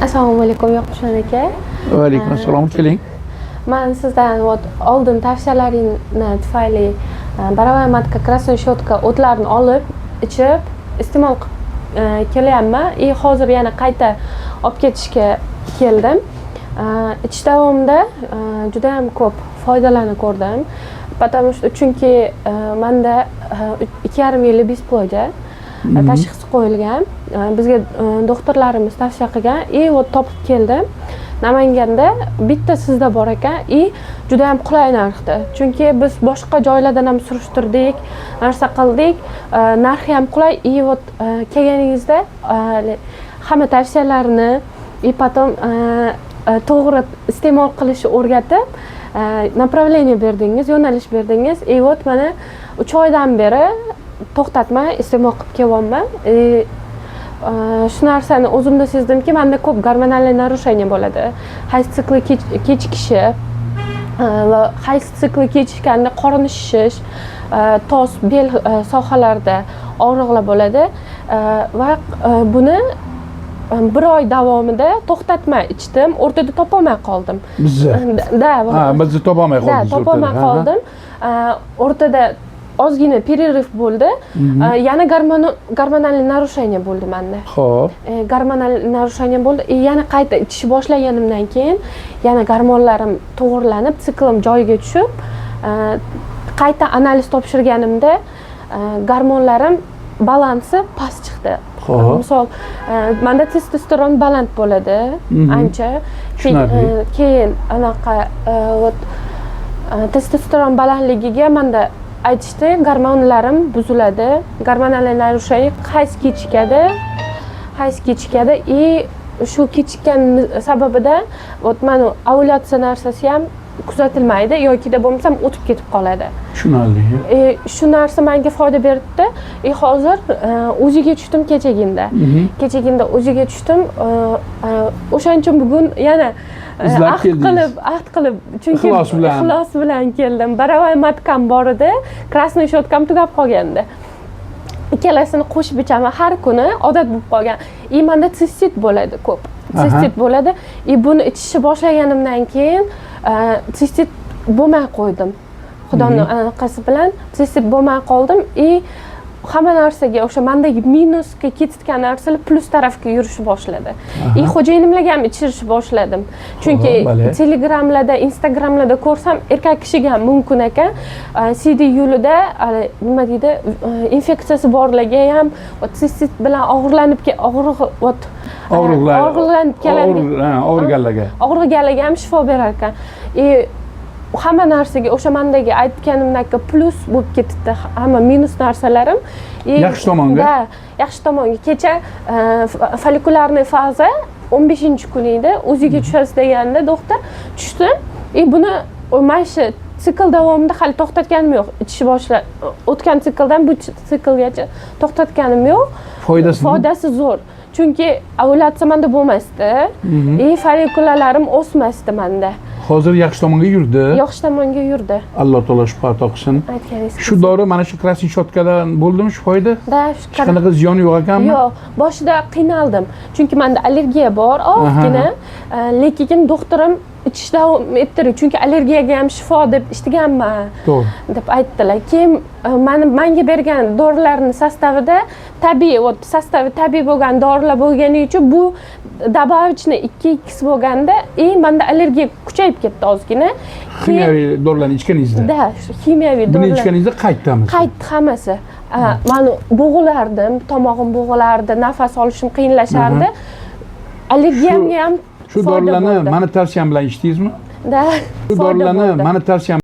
Assalomu alaykum Yoqubjon aka. Va alaykum assalom, keling. Men sizdan oldin tavsiyalaringiz tufayli Baravay matka krasnoy shotka o'tlarini olib, ichib, iste'mol kelyapman. Hozir yana qayta olib ketishga keldim. Ichish davomida juda ham ko'p foydalarni ko'rdim. Chunki menda 2,5 yil besplo'ja tashxisi qo'yilgan. Bizga doktorlarimiz tavsiya qilgan. Topib keldim. Namanganda bitta sizda bor ekan. Juda ham qulay narxda. Chunki biz boshqa joylardan ham surishtirdik, narsa qildik. Narxi ham qulay. Kelganingizda hamma tavsiyalarini potom to'g'ri iste'mol qilishni o'rgatib, направление berdingiz, yo'nalish berdingiz. Mana 3 oydan beri to'xtatmay iste'mol qilib kelyapman. Shu narsani o'zimda sezdimki, menda ko'p gormonal narushение bo'ladi. Hayz sikli kechikishi va hayz sikli kechikanda qorin shishish, tos, bel sohalarida og'riqlar bo'ladi va buni 1 oy davomida to'xtatmay ichdim, o'rtada topolmay qoldim. Bizni topolmay qoldingiz. Topolmay qoldim. O'rtada ozgina перерыв bo'ldi. Yana gormonal narushение bo'ldi menda. Xo'p. Gormonal narushение bo'ldi. Yana qayta ichish boshlaganimdan keyin yana gormonlarim to'g'rilanib, siklim joyiga tushib, qayta analiz topshirganimda gormonlarim balansi past chiqdi. Misol, menda testosteron baland bo'ladi, ancha. Keyin anaqa testosteron balandligiga menda aytishdi, gormonlarim buziladi, gormonal narushение hayz kechikadi. Shu kechikkan sababidan mana ovulyatsiya narsasi ham kuzatilmaydi yoki bo'lmasam o'tib ketib qoladi. Tushunarli. Shu narsa menga foyda berdi. Hozir o'ziga tushdim kechaginda. Kechaginda o'ziga tushdim. O'shaning uchun bugun yana ahd qilib chunki ixlos bilan keldim. Baravay matkam bor edi, krasnoy shotkam tugab qolgandi. Ikkalasini qo'shib ichaman har kuni, odat bo'lib qolgan. Menda sistit bo'ladi ko'p. Sistit bo'ladi. Buni ichishni boshlaganimdan keyin sistit bo'lmay qo'ydim. Xudoning anaqasi bilan sistit bo'lmay qoldim. Hamma narsaga o'sha mendagi minusga ketgan narsalar plus tarafga yurishni boshladi. Xo'jayinimlarga ham ichirishni boshladim. Chunki Telegramlarda, Instagramlarda ko'rsam, erkak kishiga ham mumkin ekan. CD yo'lida nima deydi, infeksiyasi borlarga ham sistit bilan og'riganlarga ham shifo berar ekan. Hamma narsaga o'sha mendagi aytganimdagi plus bo'lib ketdi. Hamma minus narsalarim yaxshi tomonga. Yaxshi tomonga. Kecha folikularniy faza 15-kun edi. O'ziga tushasiz deganda doktor tushdim. Buni mana shu sikl davomida hali to'xtatganim yo'q. Ichish o'tgan sikldan bu siklgacha to'xtatganim yo'q. Foydasi zo'r. Chunki ovulyatsiya menda bo'lmasdi. Folikularlarim o'smasdi menda. Hozir yaxshi tomonga yurdi. Yaxshi tomonga yurdi. Alloh taolo shifo ato qilsin. Shu dori mana shu krasnoy shotkadan bo'ldimi shu foyda? Hech qanaqa ziyoni yo'q ekanmi? Yo'q, boshida qiynaldim. Chunki menda allergiya bor, ozgina. Lekin doktorim ichish davom ettiring, chunki allergiyaga ham shifo deb eshitganman. Deb aytdilar. Keyin menga bergan dorilarning sostavida tabiiy bo'lgan dorilar bo'lgani uchun bu добавочный 2x bo'lganda, menda allergiya kuchayib ketdi ozgina. Kimyoviy dorilarni ichganingizda? Kimyoviy dorilar. Buni ichganingizda qaytdami? Qaytdi hammasi. Men bo'g'ilardim, tomog'im bo'g'ilardi, nafas olishim qiyinlashardi. Allergiyamga ham shu dorilarni meni tavsiyam bilan ichdingizmi? Shu dorilarni meni tavsiyam